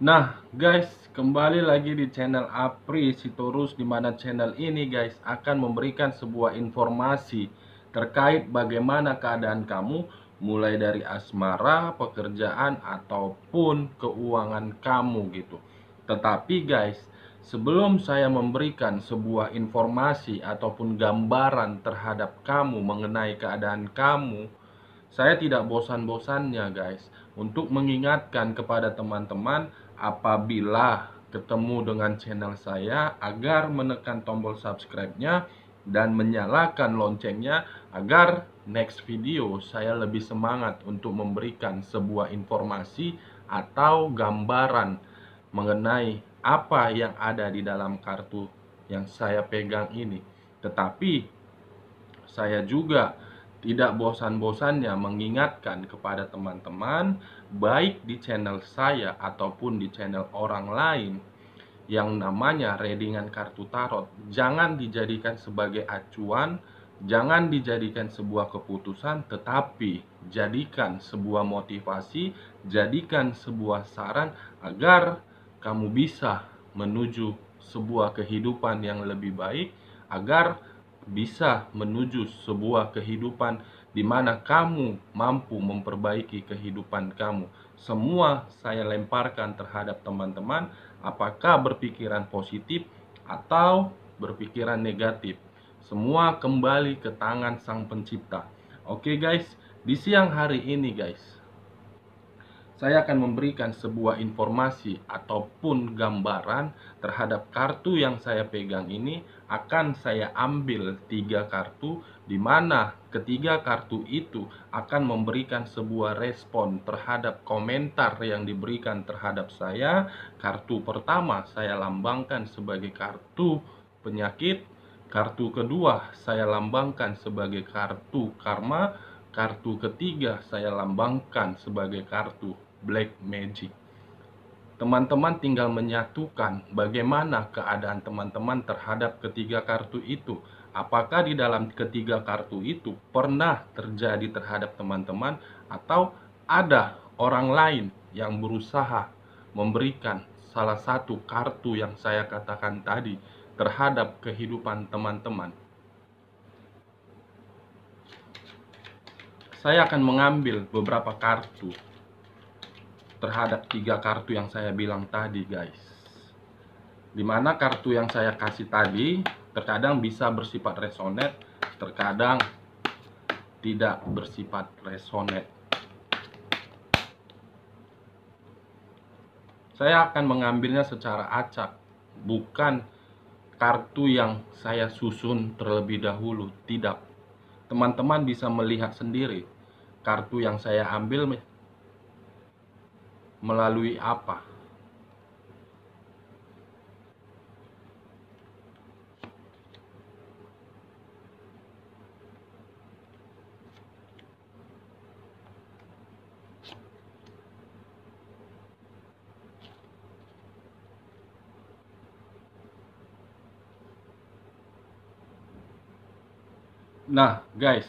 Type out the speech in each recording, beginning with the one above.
Nah guys, kembali lagi di channel Apri Sitorus, di mana channel ini guys akan memberikan sebuah informasi terkait bagaimana keadaan kamu, mulai dari asmara, pekerjaan, ataupun keuangan kamu gitu. Tetapi guys, sebelum saya memberikan sebuah informasi ataupun gambaran terhadap kamu mengenai keadaan kamu, saya tidak bosan-bosannya guys untuk mengingatkan kepada teman-teman apabila ketemu dengan channel saya agar menekan tombol subscribe-nya dan menyalakan loncengnya agar next video saya lebih semangat untuk memberikan sebuah informasi atau gambaran mengenai apa yang ada di dalam kartu yang saya pegang ini. Tetapi saya juga tidak bosan-bosannya mengingatkan kepada teman-teman, baik di channel saya ataupun di channel orang lain, yang namanya readingan kartu tarot jangan dijadikan sebagai acuan, jangan dijadikan sebuah keputusan, tetapi jadikan sebuah motivasi, jadikan sebuah saran agar kamu bisa menuju sebuah kehidupan yang lebih baik, agar bisa menuju sebuah kehidupan di mana kamu mampu memperbaiki kehidupan kamu. Semua saya lemparkan terhadap teman-teman, apakah berpikiran positif atau berpikiran negatif. Semua kembali ke tangan Sang Pencipta. Oke guys, di siang hari ini guys, saya akan memberikan sebuah informasi ataupun gambaran terhadap kartu yang saya pegang ini. Akan saya ambil 3 kartu, di mana ketiga kartu itu akan memberikan sebuah respon terhadap komentar yang diberikan terhadap saya. Kartu pertama saya lambangkan sebagai kartu penyakit, kartu kedua saya lambangkan sebagai kartu karma, kartu ketiga saya lambangkan sebagai kartu Black Magic. Teman-teman tinggal menyatukan bagaimana keadaan teman-teman terhadap ketiga kartu itu. Apakah di dalam ketiga kartu itu pernah terjadi terhadap teman-teman, atau ada orang lain yang berusaha memberikan salah satu kartu yang saya katakan tadi terhadap kehidupan teman-teman. Saya akan mengambil beberapa kartu terhadap 3 kartu yang saya bilang tadi guys, dimana kartu yang saya kasih tadi terkadang bisa bersifat resonate, terkadang tidak bersifat resonate. Saya akan mengambilnya secara acak, bukan kartu yang saya susun terlebih dahulu, tidak. Teman-teman bisa melihat sendiri kartu yang saya ambil melalui apa. Nah guys,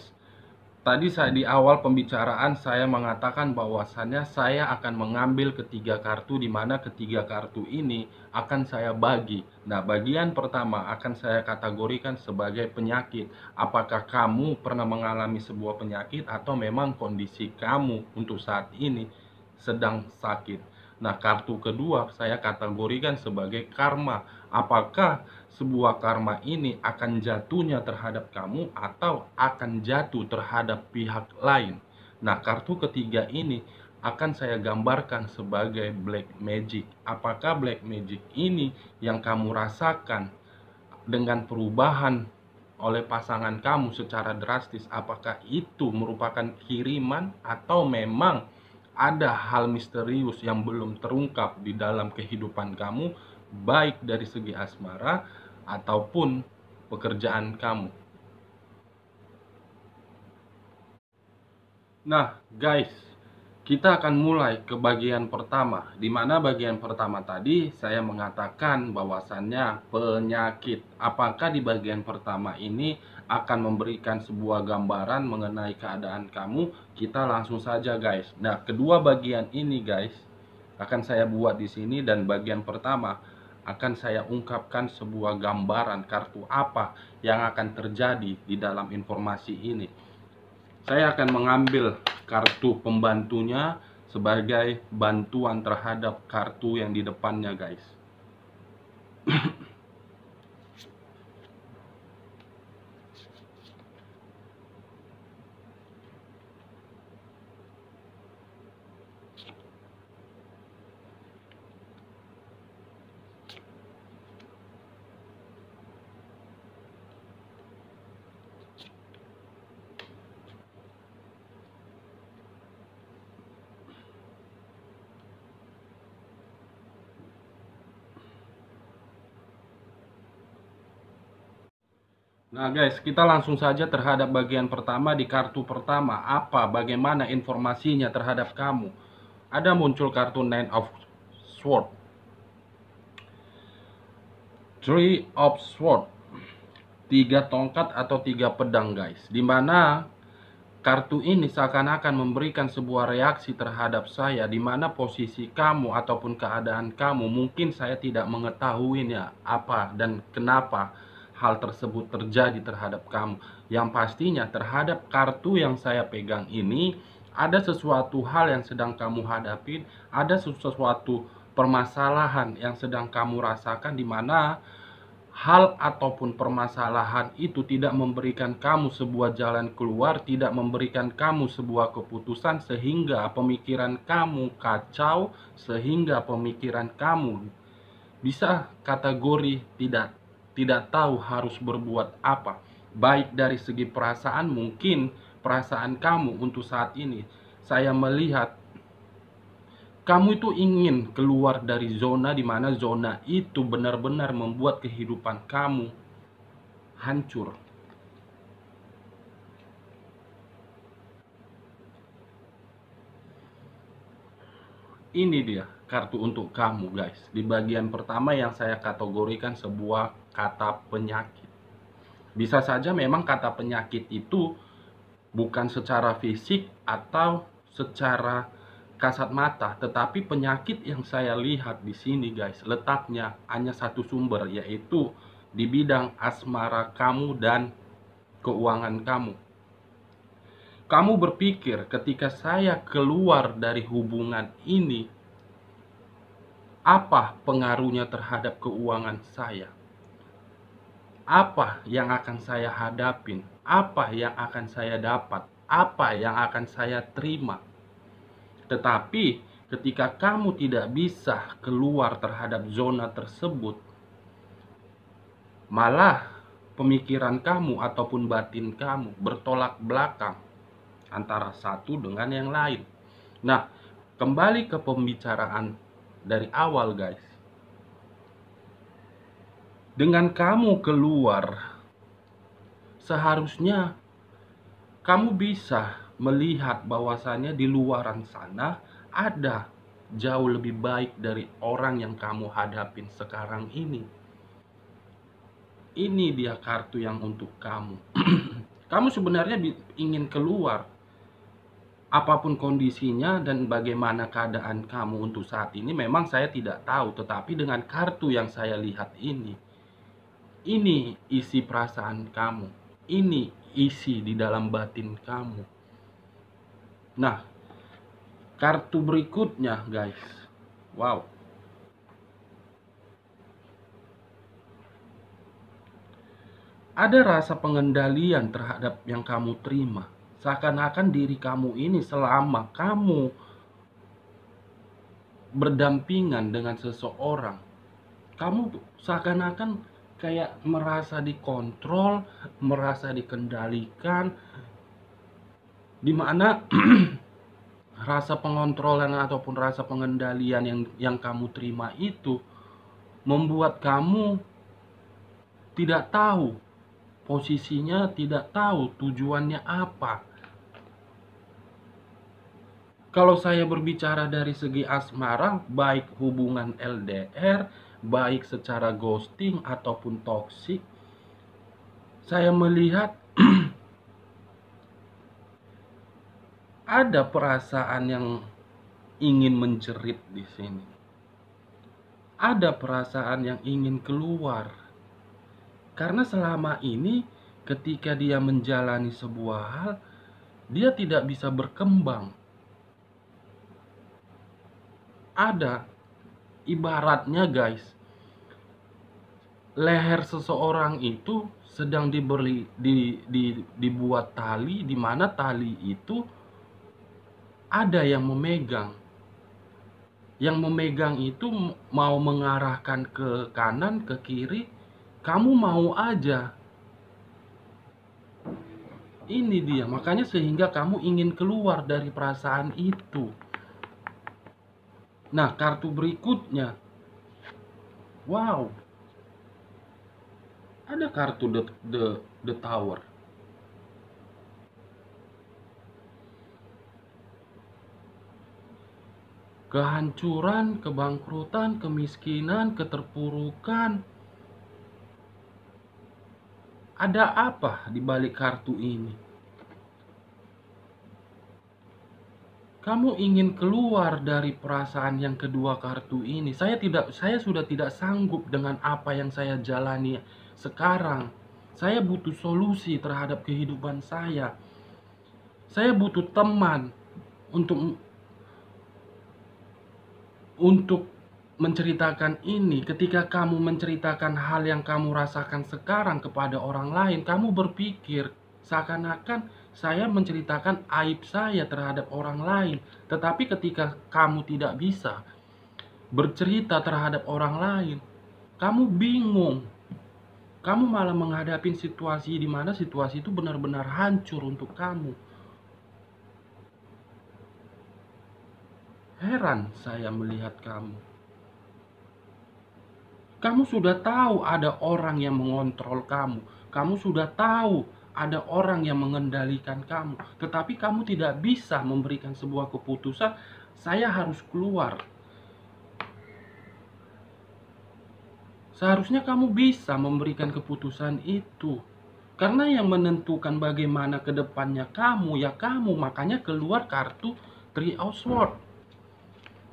tadi saya di awal pembicaraan saya mengatakan bahwasannya saya akan mengambil ketiga kartu, di mana ketiga kartu ini akan saya bagi. Nah, bagian pertama akan saya kategorikan sebagai penyakit. Apakah kamu pernah mengalami sebuah penyakit atau memang kondisi kamu untuk saat ini sedang sakit. Nah, kartu kedua saya kategorikan sebagai karma. Apakah sebuah karma ini akan jatuhnya terhadap kamu atau akan jatuh terhadap pihak lain. Nah, kartu ketiga ini akan saya gambarkan sebagai black magic. Apakah black magic ini yang kamu rasakan dengan perubahan oleh pasangan kamu secara drastis? Apakah itu merupakan kiriman atau memang ada hal misterius yang belum terungkap di dalam kehidupan kamu, baik dari segi asmara ataupun pekerjaan kamu? Nah guys, kita akan mulai ke bagian pertama, di mana bagian pertama tadi saya mengatakan bahwasannya penyakit. Apakah di bagian pertama ini akan memberikan sebuah gambaran mengenai keadaan kamu? Kita langsung saja guys. Nah, kedua bagian ini guys, akan saya buat di sini, dan bagian pertama akan saya ungkapkan sebuah gambaran kartu apa yang akan terjadi di dalam informasi ini. Saya akan mengambil kartu pembantunya sebagai bantuan terhadap kartu yang di depannya, guys. Nah guys, kita langsung saja terhadap bagian pertama. Di kartu pertama, bagaimana informasinya terhadap kamu. Ada muncul kartu Nine of Swords, Three of Swords, 3 tongkat atau 3 pedang, guys. Dimana kartu ini seakan-akan memberikan sebuah reaksi terhadap saya, dimana posisi kamu ataupun keadaan kamu mungkin saya tidak mengetahuinya apa dan kenapa hal tersebut terjadi terhadap kamu. Yang pastinya terhadap kartu yang saya pegang ini, ada sesuatu hal yang sedang kamu hadapi, ada sesuatu permasalahan yang sedang kamu rasakan, dimana hal ataupun permasalahan itu tidak memberikan kamu sebuah jalan keluar, tidak memberikan kamu sebuah keputusan, sehingga pemikiran kamu kacau, sehingga pemikiran kamu bisa kategori tidak tahu harus berbuat apa. Baik dari segi perasaan, mungkin perasaan kamu untuk saat ini saya melihat kamu itu ingin keluar dari zona di mana zona itu benar-benar membuat kehidupan kamu hancur. Ini dia kartu untuk kamu, guys. Di bagian pertama yang saya kategorikan sebuah kata penyakit. Bisa saja memang kata penyakit itu bukan secara fisik atau secara kasat mata, tetapi penyakit yang saya lihat di sini, guys, letaknya hanya satu sumber, yaitu di bidang asmara kamu dan keuangan kamu. Kamu berpikir ketika saya keluar dari hubungan ini, apa pengaruhnya terhadap keuangan saya? Apa yang akan saya hadapin? Apa yang akan saya dapat? Apa yang akan saya terima? Tetapi ketika kamu tidak bisa keluar terhadap zona tersebut, malah pemikiran kamu ataupun batin kamu bertolak belakang antara satu dengan yang lain. Nah, kembali ke pembicaraan dari awal, guys. Dengan kamu keluar, seharusnya kamu bisa melihat bahwasannya di luaran sana ada jauh lebih baik dari orang yang kamu hadapin sekarang ini. Ini dia kartu yang untuk kamu. Kamu sebenarnya ingin keluar, apapun kondisinya dan bagaimana keadaan kamu untuk saat ini, memang saya tidak tahu. Tetapi dengan kartu yang saya lihat ini isi perasaan kamu, ini isi di dalam batin kamu. Nah, kartu berikutnya, guys. Wow. Ada rasa pengendalian terhadap yang kamu terima. Seakan-akan diri kamu ini selama kamu berdampingan dengan seseorang, kamu seakan-akan kayak merasa dikontrol, merasa dikendalikan, dimana rasa pengontrolan ataupun rasa pengendalian yang kamu terima itu membuat kamu tidak tahu posisinya, tidak tahu tujuannya apa. Kalau saya berbicara dari segi asmara, baik hubungan LDR, baik secara ghosting ataupun toksik, saya melihat ada perasaan yang ingin menjerit di sini. Ada perasaan yang ingin keluar. Karena selama ini ketika dia menjalani sebuah hal, dia tidak bisa berkembang. Ada ibaratnya guys, leher seseorang itu sedang dibuat tali, di mana tali itu ada yang memegang. Yang memegang itu mau mengarahkan ke kanan, ke kiri, kamu mau aja. Ini dia, makanya sehingga kamu ingin keluar dari perasaan itu. Nah, kartu berikutnya. Wow. Ada kartu the Tower. Kehancuran, kebangkrutan, kemiskinan, keterpurukan. Ada apa di balik kartu ini? Kamu ingin keluar dari perasaan yang kedua kartu ini. Saya sudah tidak sanggup dengan apa yang saya jalani sekarang. Saya butuh solusi terhadap kehidupan saya. Saya butuh teman untuk menceritakan ini. Ketika kamu menceritakan hal yang kamu rasakan sekarang kepada orang lain, kamu berpikir seakan-akan saya menceritakan aib saya terhadap orang lain. Tetapi ketika kamu tidak bisa bercerita terhadap orang lain, kamu bingung. Kamu malah menghadapi situasi di mana situasi itu benar-benar hancur untuk kamu. Heran saya melihat kamu. Kamu sudah tahu ada orang yang mengontrol kamu. Kamu sudah tahu ada orang yang mengendalikan kamu. Tetapi kamu tidak bisa memberikan sebuah keputusan, saya harus keluar. Seharusnya kamu bisa memberikan keputusan itu. Karena yang menentukan bagaimana ke depannya kamu, ya kamu. Makanya keluar kartu Three of Swords.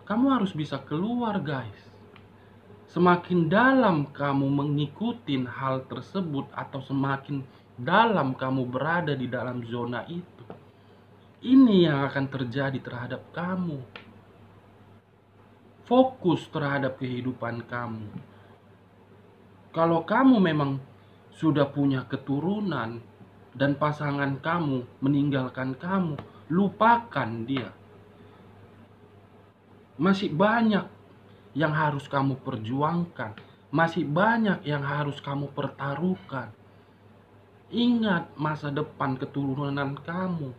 Kamu harus bisa keluar, guys. Semakin dalam kamu mengikuti hal tersebut atau semakin dalam kamu berada di dalam zona itu, ini yang akan terjadi terhadap kamu. Fokus terhadap kehidupan kamu. Kalau kamu memang sudah punya keturunan dan pasangan kamu meninggalkan kamu, lupakan dia. Masih banyak yang harus kamu perjuangkan. Masih banyak yang harus kamu pertaruhkan. Ingat masa depan keturunan kamu.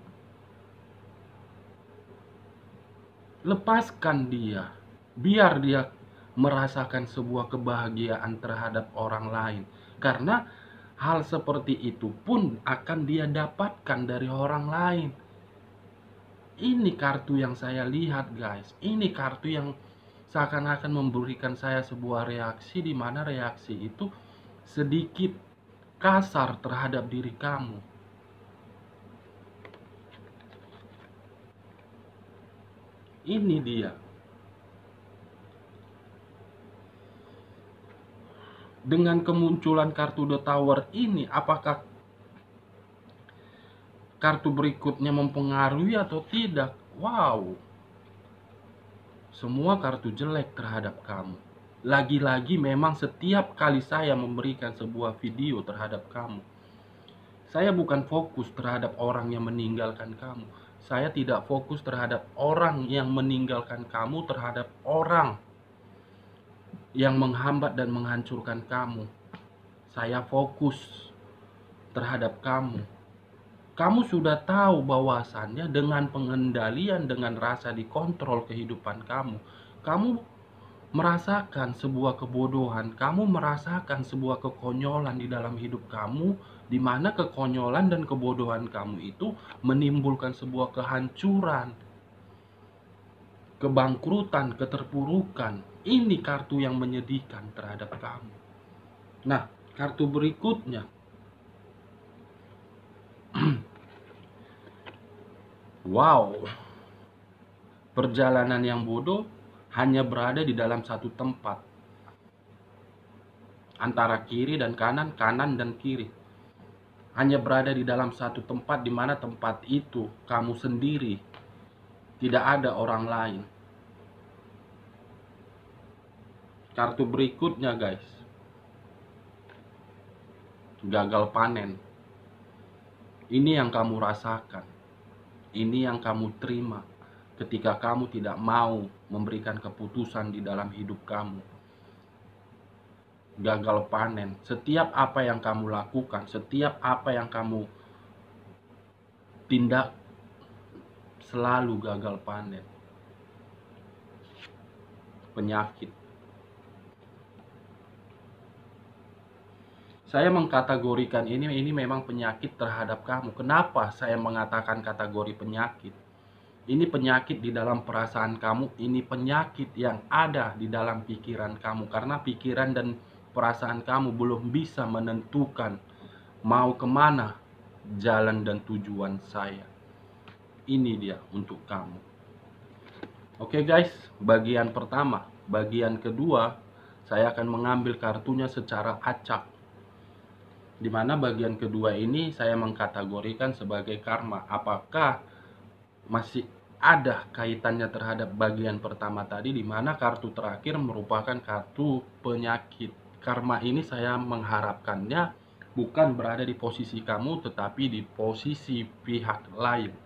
Lepaskan dia. Biar dia merasakan sebuah kebahagiaan terhadap orang lain. Karena hal seperti itu pun akan dia dapatkan dari orang lain. Ini kartu yang saya lihat, guys. Ini kartu yang seakan-akan memberikan saya sebuah reaksi, di mana reaksi itu sedikit kasar terhadap diri kamu. Ini dia. Dengan kemunculan kartu The Tower ini, apakah kartu berikutnya mempengaruhi atau tidak? Wow. Semua kartu jelek terhadap kamu. Lagi-lagi memang setiap kali saya memberikan sebuah video terhadap kamu, saya bukan fokus terhadap orang yang meninggalkan kamu. Saya tidak fokus terhadap orang yang meninggalkan kamu, terhadap orang yang menghambat dan menghancurkan kamu. Saya fokus terhadap kamu. Kamu sudah tahu bahwasannya dengan pengendalian, dengan rasa dikontrol kehidupan kamu, kamu merasakan sebuah kebodohan, kamu merasakan sebuah kekonyolan di dalam hidup kamu, di mana kekonyolan dan kebodohan kamu itu menimbulkan sebuah kehancuran, kebangkrutan, keterpurukan. Ini kartu yang menyedihkan terhadap kamu. Nah, kartu berikutnya. Wow. Perjalanan yang bodoh hanya berada di dalam satu tempat, antara kiri dan kanan, kanan dan kiri. Hanya berada di dalam satu tempat, di mana tempat itu kamu sendiri, tidak ada orang lain. Kartu berikutnya guys, gagal panen. Ini yang kamu rasakan, ini yang kamu terima ketika kamu tidak mau memberikan keputusan di dalam hidup kamu. Gagal panen, setiap apa yang kamu lakukan, setiap apa yang kamu tindak, selalu gagal panen. Penyakit. Saya mengkategorikan ini memang penyakit terhadap kamu. Kenapa saya mengatakan kategori penyakit? Ini penyakit di dalam perasaan kamu, ini penyakit yang ada di dalam pikiran kamu. Karena pikiran dan perasaan kamu belum bisa menentukan mau kemana jalan dan tujuan saya. Ini dia untuk kamu. Oke guys, bagian pertama. Bagian kedua, saya akan mengambil kartunya secara acak. Dimana bagian kedua ini saya mengkategorikan sebagai karma. Apakah masih ada kaitannya terhadap bagian pertama tadi, dimana kartu terakhir merupakan kartu penyakit. Karma ini saya mengharapkannya bukan berada di posisi kamu, tetapi di posisi pihak lain.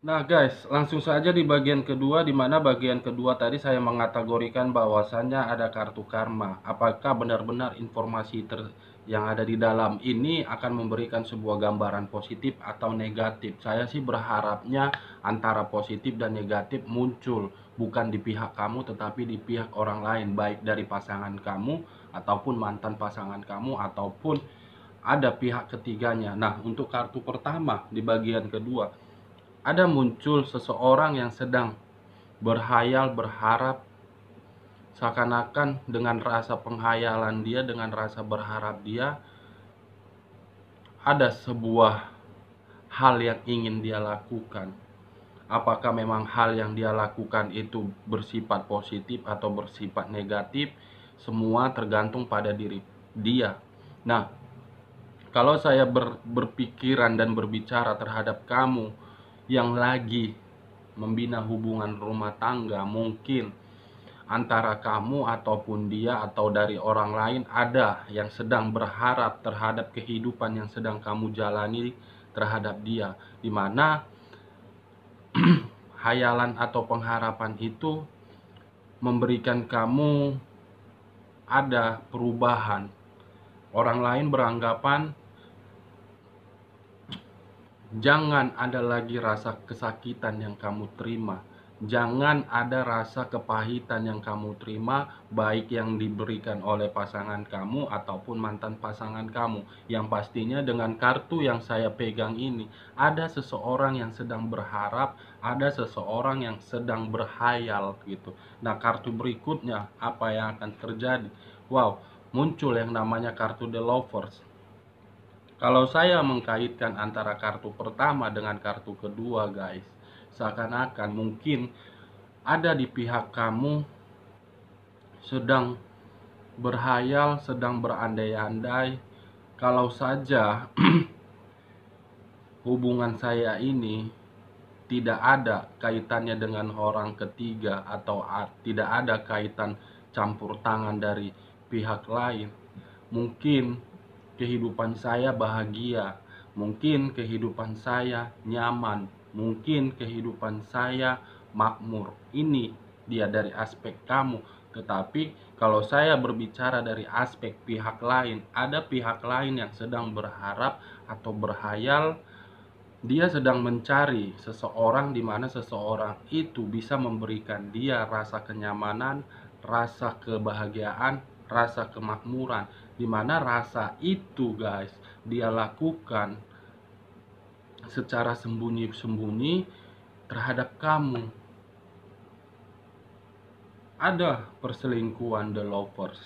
Nah guys, langsung saja di bagian kedua, di mana bagian kedua tadi saya mengategorikan bahwasannya ada kartu karma. Apakah benar-benar informasi yang ada di dalam ini akan memberikan sebuah gambaran positif atau negatif? Saya sih berharapnya antara positif dan negatif muncul, bukan di pihak kamu tetapi di pihak orang lain, baik dari pasangan kamu ataupun mantan pasangan kamu ataupun ada pihak ketiganya. Nah, untuk kartu pertama di bagian kedua, ada muncul seseorang yang sedang berhayal, berharap, seakan-akan dengan rasa penghayalan dia, dengan rasa berharap dia, ada sebuah hal yang ingin dia lakukan. Apakah memang hal yang dia lakukan itu bersifat positif atau bersifat negatif, semua tergantung pada diri dia. Nah, kalau saya berpikiran dan berbicara terhadap kamu yang lagi membina hubungan rumah tangga, mungkin antara kamu ataupun dia atau dari orang lain ada yang sedang berharap terhadap kehidupan yang sedang kamu jalani terhadap dia, dimana hayalan atau pengharapan itu memberikan kamu ada perubahan. Orang lain beranggapan jangan ada lagi rasa kesakitan yang kamu terima. Jangan ada rasa kepahitan yang kamu terima, baik yang diberikan oleh pasangan kamu ataupun mantan pasangan kamu. Yang pastinya dengan kartu yang saya pegang ini, ada seseorang yang sedang berharap, ada seseorang yang sedang berhayal gitu. Nah, kartu berikutnya apa yang akan terjadi? Wow, muncul yang namanya kartu The Lovers. Kalau saya mengkaitkan antara kartu pertama dengan kartu kedua guys, seakan-akan mungkin ada di pihak kamu sedang berhayal, sedang berandai-andai, kalau saja hubungan saya ini tidak ada kaitannya dengan orang ketiga atau tidak ada kaitan campur tangan dari pihak lain, mungkin kehidupan saya bahagia, mungkin kehidupan saya nyaman, mungkin kehidupan saya makmur. Ini dia dari aspek kamu. Tetapi kalau saya berbicara dari aspek pihak lain, ada pihak lain yang sedang berharap atau berhayal. Dia sedang mencari seseorang di mana seseorang itu bisa memberikan dia rasa kenyamanan, rasa kebahagiaan, rasa kemakmuran, dimana rasa itu guys dia lakukan secara sembunyi-sembunyi terhadap kamu. Ada perselingkuhan The Lovers.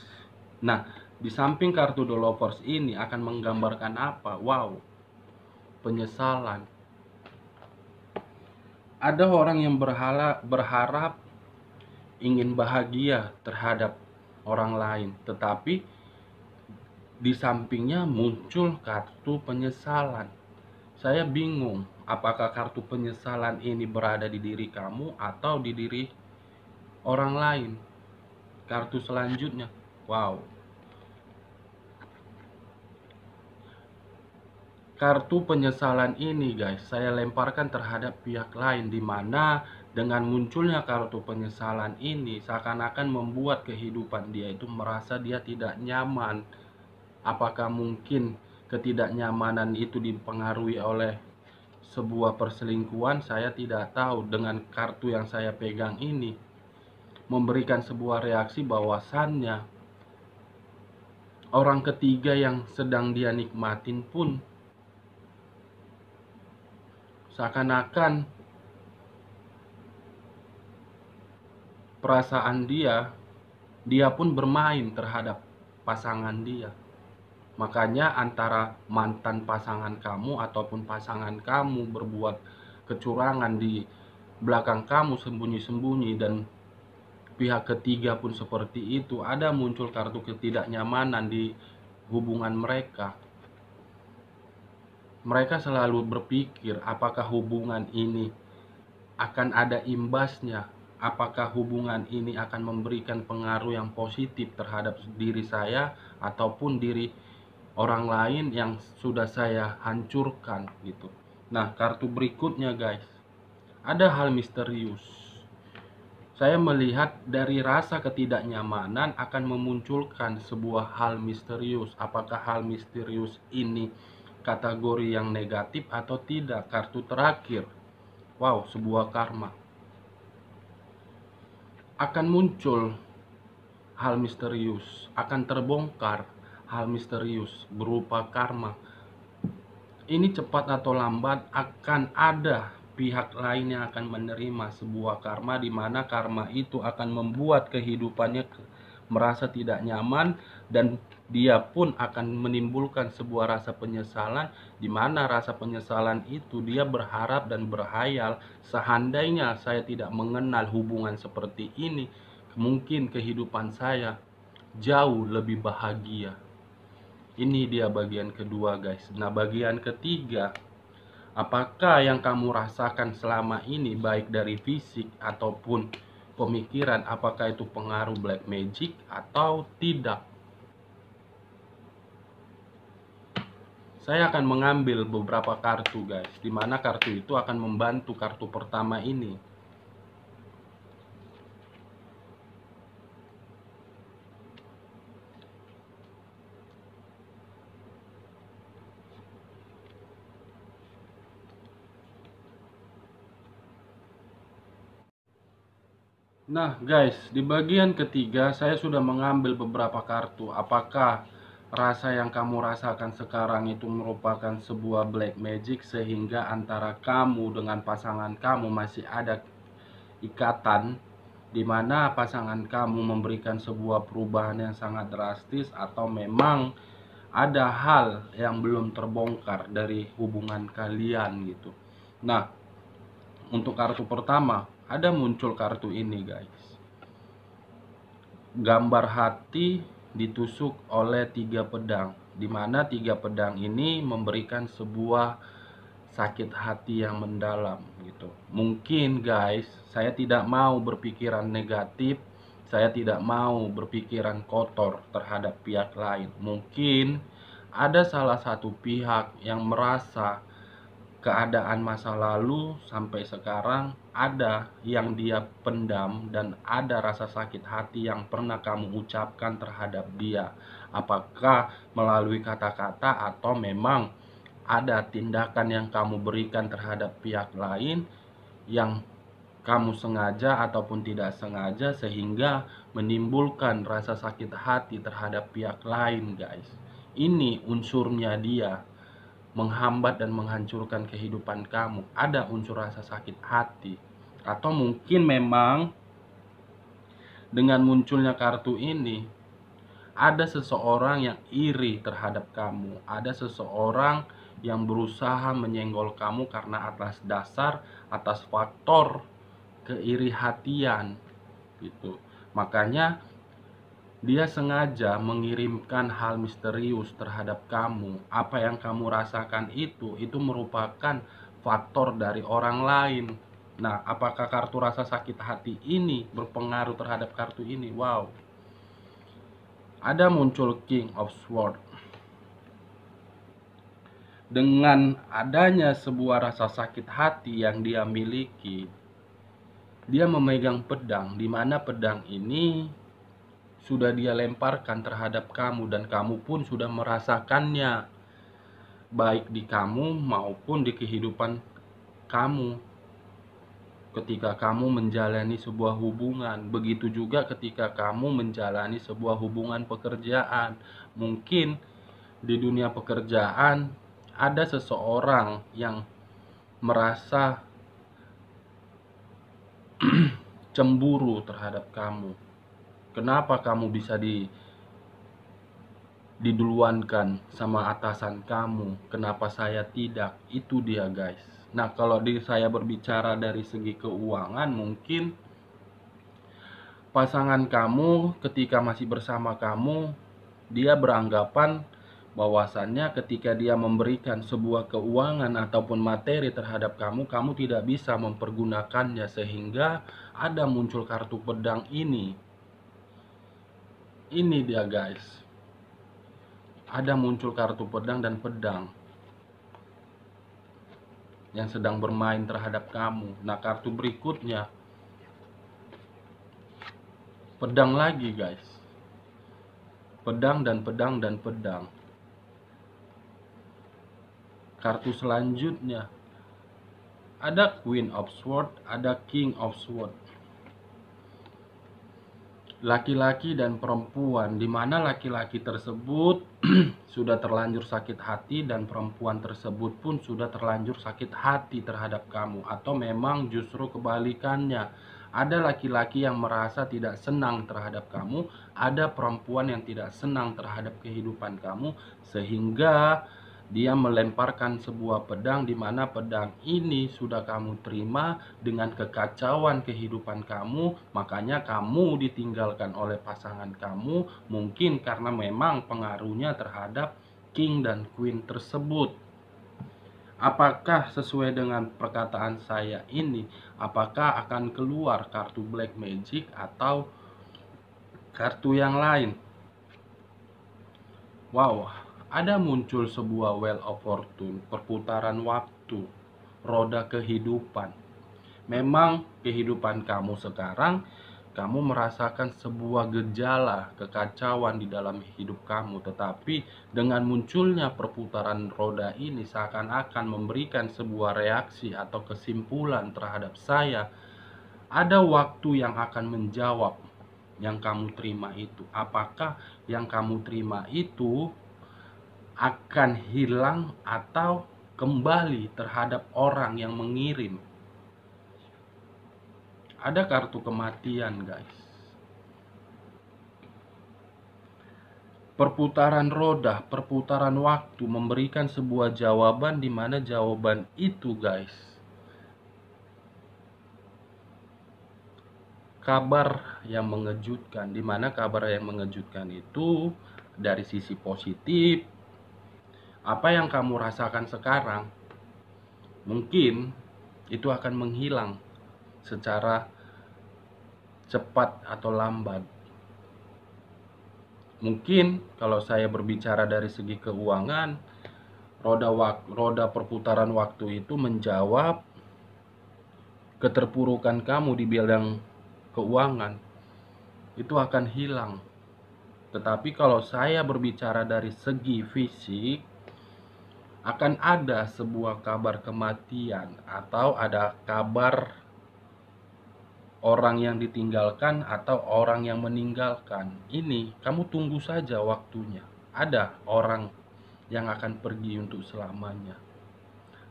Nah, di samping kartu The Lovers ini akan menggambarkan apa? Wow, penyesalan. Ada orang yang berharap ingin bahagia terhadap orang lain, tetapi di sampingnya muncul kartu penyesalan. Saya bingung, apakah kartu penyesalan ini berada di diri kamu atau di diri orang lain? Kartu selanjutnya, wow. Kartu penyesalan ini guys, saya lemparkan terhadap pihak lain, di mana dengan munculnya kartu penyesalan ini seakan-akan membuat kehidupan dia itu merasa dia tidak nyaman. Apakah mungkin ketidaknyamanan itu dipengaruhi oleh sebuah perselingkuhan? Saya tidak tahu. Dengan kartu yang saya pegang ini memberikan sebuah reaksi bahwasannya orang ketiga yang sedang dia nikmatin pun seakan-akan perasaan dia pun bermain terhadap pasangan dia. Makanya antara mantan pasangan kamu ataupun pasangan kamu berbuat kecurangan di belakang kamu sembunyi-sembunyi, dan pihak ketiga pun seperti itu, ada muncul kartu ketidaknyamanan di hubungan mereka. Mereka selalu berpikir apakah hubungan ini akan ada imbasnya, apakah hubungan ini akan memberikan pengaruh yang positif terhadap diri saya ataupun diri orang lain yang sudah saya hancurkan gitu. Nah, kartu berikutnya guys, ada hal misterius. Saya melihat dari rasa ketidaknyamanan akan memunculkan sebuah hal misterius. Apakah hal misterius ini kategori yang negatif atau tidak? Kartu terakhir, wow, sebuah karma. Akan muncul hal misterius, akan terbongkar hal misterius berupa karma. Ini cepat atau lambat akan ada pihak lain yang akan menerima sebuah karma, di mana karma itu akan membuat kehidupannya merasa tidak nyaman, dan dia pun akan menimbulkan sebuah rasa penyesalan, di mana rasa penyesalan itu dia berharap dan berhayal, seandainya saya tidak mengenal hubungan seperti ini, mungkin kehidupan saya jauh lebih bahagia. Ini dia bagian kedua guys. Nah, bagian ketiga, apakah yang kamu rasakan selama ini baik dari fisik ataupun pemikiran, apakah itu pengaruh black magic atau tidak? Saya akan mengambil beberapa kartu guys, dimana kartu itu akan membantu kartu pertama ini. Nah guys, di bagian ketiga saya sudah mengambil beberapa kartu. Apakah rasa yang kamu rasakan sekarang itu merupakan sebuah black magic, sehingga antara kamu dengan pasangan kamu masih ada ikatan, di mana pasangan kamu memberikan sebuah perubahan yang sangat drastis, atau memang ada hal yang belum terbongkar dari hubungan kalian gitu. Nah, untuk kartu pertama, ada muncul kartu ini guys. Gambar hati ditusuk oleh 3 pedang, di mana 3 pedang ini memberikan sebuah sakit hati yang mendalam gitu. Mungkin guys, saya tidak mau berpikiran negatif, saya tidak mau berpikiran kotor terhadap pihak lain. Mungkin ada salah satu pihak yang merasa keadaan masa lalu sampai sekarang ada yang dia pendam, dan ada rasa sakit hati yang pernah kamu ucapkan terhadap dia, apakah melalui kata-kata atau memang ada tindakan yang kamu berikan terhadap pihak lain yang kamu sengaja ataupun tidak sengaja, sehingga menimbulkan rasa sakit hati terhadap pihak lain, guys. Ini unsurnya dia menghambat dan menghancurkan kehidupan kamu. Ada unsur rasa sakit hati. Atau mungkin memang dengan munculnya kartu ini, ada seseorang yang iri terhadap kamu. Ada seseorang yang berusaha menyenggol kamu karena atas faktor keiri hatian gitu. Makanya dia sengaja mengirimkan hal misterius terhadap kamu. Apa yang kamu rasakan itu merupakan faktor dari orang lain. Nah, apakah kartu rasa sakit hati ini berpengaruh terhadap kartu ini? Wow. Ada muncul King of Swords. Dengan adanya sebuah rasa sakit hati yang dia miliki, dia memegang pedang, di mana pedang ini sudah dia lemparkan terhadap kamu, dan kamu pun sudah merasakannya, baik di kamu maupun di kehidupan kamu ketika kamu menjalani sebuah hubungan. Begitu juga ketika kamu menjalani sebuah hubungan pekerjaan. Mungkin di dunia pekerjaan ada seseorang yang merasa cemburu terhadap kamu. Kenapa kamu bisa diduluankan sama atasan kamu? Kenapa saya tidak? Itu dia, guys. Nah, kalau saya berbicara dari segi keuangan, mungkin pasangan kamu ketika masih bersama kamu, dia beranggapan bahwasannya ketika dia memberikan sebuah keuangan ataupun materi terhadap kamu, kamu tidak bisa mempergunakannya, sehingga ada muncul kartu pedang ini. Ini dia, guys. Ada muncul kartu pedang dan pedang yang sedang bermain terhadap kamu. Nah, kartu berikutnya pedang lagi, guys. Pedang dan pedang dan pedang. Kartu selanjutnya ada Queen of Swords, ada King of Swords. Laki-laki dan perempuan, di mana laki-laki tersebut sudah terlanjur sakit hati dan perempuan tersebut pun sudah terlanjur sakit hati terhadap kamu. Atau memang justru kebalikannya, ada laki-laki yang merasa tidak senang terhadap kamu, ada perempuan yang tidak senang terhadap kehidupan kamu, sehingga dia melemparkan sebuah pedang, di mana pedang ini sudah kamu terima dengan kekacauan kehidupan kamu. Makanya kamu ditinggalkan oleh pasangan kamu, mungkin karena memang pengaruhnya terhadap King dan Queen tersebut. Apakah sesuai dengan perkataan saya ini? Apakah akan keluar kartu Black Magic atau kartu yang lain? Wow, ada muncul sebuah Wheel of Fortune, perputaran waktu, roda kehidupan. Memang kehidupan kamu sekarang, kamu merasakan sebuah gejala kekacauan di dalam hidup kamu. Tetapi dengan munculnya perputaran roda ini seakan-akan memberikan sebuah reaksi atau kesimpulan terhadap saya. Ada waktu yang akan menjawab yang kamu terima itu. Apakah yang kamu terima itu akan hilang atau kembali terhadap orang yang mengirim? Ada kartu kematian, guys. Perputaran roda, perputaran waktu memberikan sebuah jawaban, di mana jawaban itu, guys, kabar yang mengejutkan. Di mana kabar yang mengejutkan itu dari sisi positif, apa yang kamu rasakan sekarang mungkin itu akan menghilang secara cepat atau lambat. Mungkin kalau saya berbicara dari segi keuangan, roda perputaran waktu itu menjawab keterpurukan kamu di bidang keuangan itu akan hilang. Tetapi kalau saya berbicara dari segi fisik, akan ada sebuah kabar kematian atau ada kabar orang yang ditinggalkan atau orang yang meninggalkan. Ini kamu tunggu saja waktunya. Ada orang yang akan pergi untuk selamanya.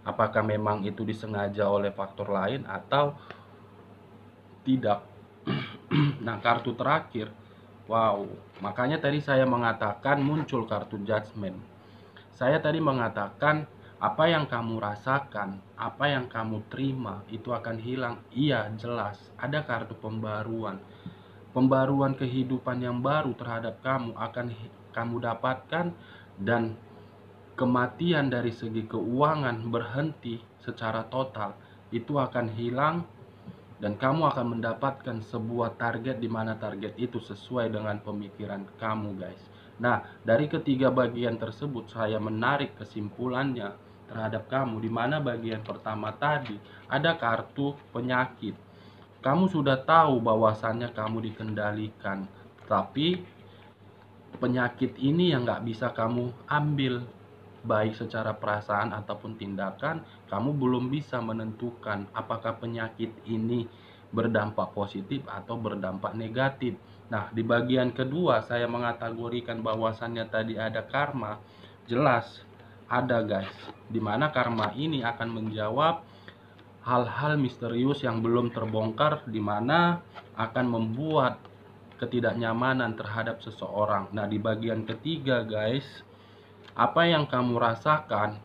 Apakah memang itu disengaja oleh faktor lain atau tidak? Nah, kartu terakhir, wow, makanya tadi saya mengatakan muncul kartu judgment. Saya tadi mengatakan apa yang kamu rasakan, apa yang kamu terima itu akan hilang. Iya, jelas. Ada kartu pembaruan. Pembaruan kehidupan yang baru terhadap kamu akan kamu dapatkan, dan kematian dari segi keuangan berhenti secara total. Itu akan hilang dan kamu akan mendapatkan sebuah target di mana target itu sesuai dengan pemikiran kamu, guys. Nah, dari ketiga bagian tersebut saya menarik kesimpulannya terhadap kamu, di mana bagian pertama tadi ada kartu penyakit. Kamu sudah tahu bahwasannya kamu dikendalikan, tapi penyakit ini yang nggak bisa kamu ambil, baik secara perasaan ataupun tindakan. Kamu belum bisa menentukan apakah penyakit ini berdampak positif atau berdampak negatif. Nah, di bagian kedua saya mengategorikan bahwasannya tadi ada karma. Jelas ada, guys, dimana karma ini akan menjawab hal-hal misterius yang belum terbongkar, dimana akan membuat ketidaknyamanan terhadap seseorang. Nah, di bagian ketiga, guys, apa yang kamu rasakan,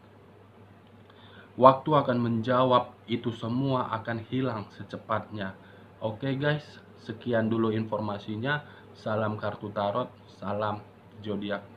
waktu akan menjawab itu semua akan hilang secepatnya. Oke, guys, sekian dulu informasinya. Salam kartu tarot, salam zodiak.